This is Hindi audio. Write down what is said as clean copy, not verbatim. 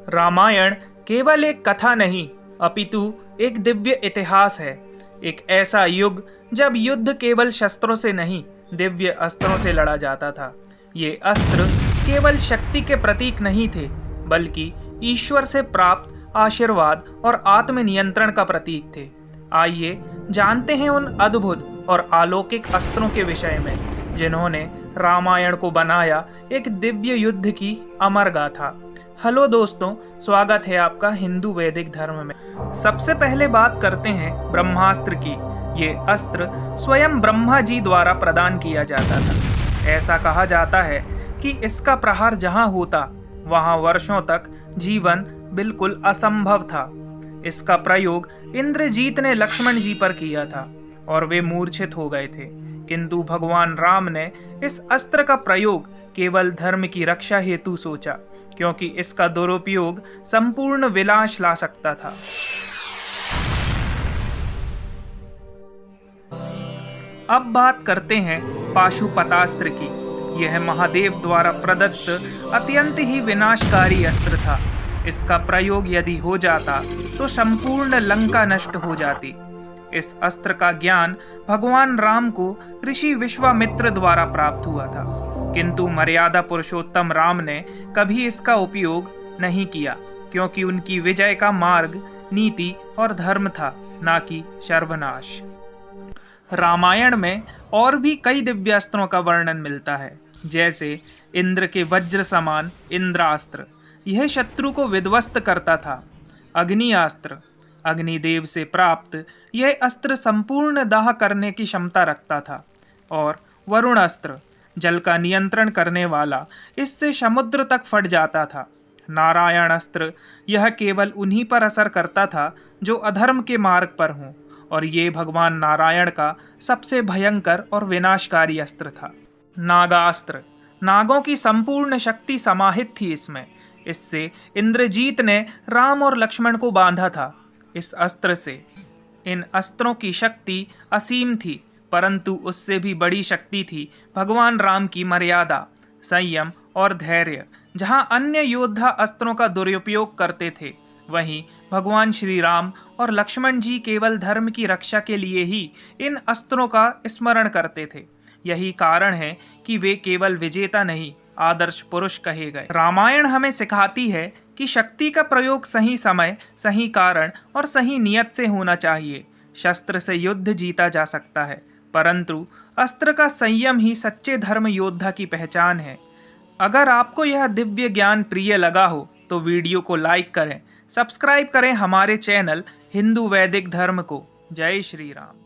रामायण केवल एक कथा नहीं अपितु एक दिव्य इतिहास है। एक ऐसा युग जब युद्ध केवल शस्त्रों से नहीं दिव्य अस्त्रों से लड़ा जाता था। ये अस्त्र केवल शक्ति के प्रतीक नहीं थे बल्कि ईश्वर से प्राप्त आशीर्वाद और आत्मनियंत्रण का प्रतीक थे। आइए जानते हैं उन अद्भुत और अलौकिक अस्त्रों के विषय में जिन्होंने रामायण को बनाया एक दिव्य युद्ध की अमर गाथा। हेलो दोस्तों, स्वागत है आपका हिंदू वैदिक धर्म में। सबसे पहले बात करते हैं ब्रह्मास्त्र की। ये अस्त्र स्वयं ब्रह्मा जी द्वारा प्रदान किया जाता था। ऐसा कहा जाता है कि इसका प्रहार जहां होता वहां वर्षों तक जीवन बिल्कुल असंभव था। इसका प्रयोग इंद्रजीत ने लक्ष्मण जी पर किया था और वे मूर्छित हो गए थे, किंतु भगवान राम ने इस अस्त्र का प्रयोग केवल धर्म की रक्षा हेतु सोचा, क्योंकि इसका दुरुपयोग संपूर्ण विनाश ला सकता था। अब बात करते हैं पाशुपतास्त्र की। यह महादेव द्वारा प्रदत्त अत्यंत ही विनाशकारी अस्त्र था। इसका प्रयोग यदि हो जाता तो संपूर्ण लंका नष्ट हो जाती। इस अस्त्र का ज्ञान भगवान राम को ऋषि विश्वामित्र द्वारा प्राप्त हुआ था, किंतु मर्यादा पुरुषोत्तम राम ने कभी इसका उपयोग नहीं किया, क्योंकि उनकी विजय का मार्ग नीति और धर्म था, ना कि सर्वनाश। रामायण में और भी कई दिव्यास्त्रों का वर्णन मिलता है, जैसे इंद्र के वज्र समान इंद्रास्त्र, यह शत्रु को विध्वस्त करता था। अग्नियास्त्र, अग्निदेव से प्राप्त यह अस्त्र संपूर्ण दाह करने की क्षमता रखता था। और वरुणास्त्र, जल का नियंत्रण करने वाला, इससे समुद्र तक फट जाता था। नारायण अस्त्र, यह केवल उन्हीं पर असर करता था जो अधर्म के मार्ग पर हों, और ये भगवान नारायण का सबसे भयंकर और विनाशकारी अस्त्र था। नागास्त्र, नागों की संपूर्ण शक्ति समाहित थी इसमें। इससे इंद्रजीत ने राम और लक्ष्मण को बांधा था। इस अस्त्र से इन अस्त्रों की शक्ति असीम थी, परंतु उससे भी बड़ी शक्ति थी भगवान राम की मर्यादा, संयम और धैर्य। जहां अन्य योद्धा अस्त्रों का दुरुपयोग करते थे, वहीं भगवान श्री राम और लक्ष्मण जी केवल धर्म की रक्षा के लिए ही इन अस्त्रों का स्मरण करते थे। यही कारण है कि वे केवल विजेता नहीं, आदर्श पुरुष कहे गए। रामायण हमें सिखाती है कि शक्ति का प्रयोग सही समय, सही कारण और सही नियत से होना चाहिए। शस्त्र से युद्ध जीता जा सकता है, परंतु अस्त्र का संयम ही सच्चे धर्म योद्धा की पहचान है। अगर आपको यह दिव्य ज्ञान प्रिय लगा हो तो वीडियो को लाइक करें, सब्सक्राइब करें हमारे चैनल हिंदू वैदिक धर्म को। जय श्री राम।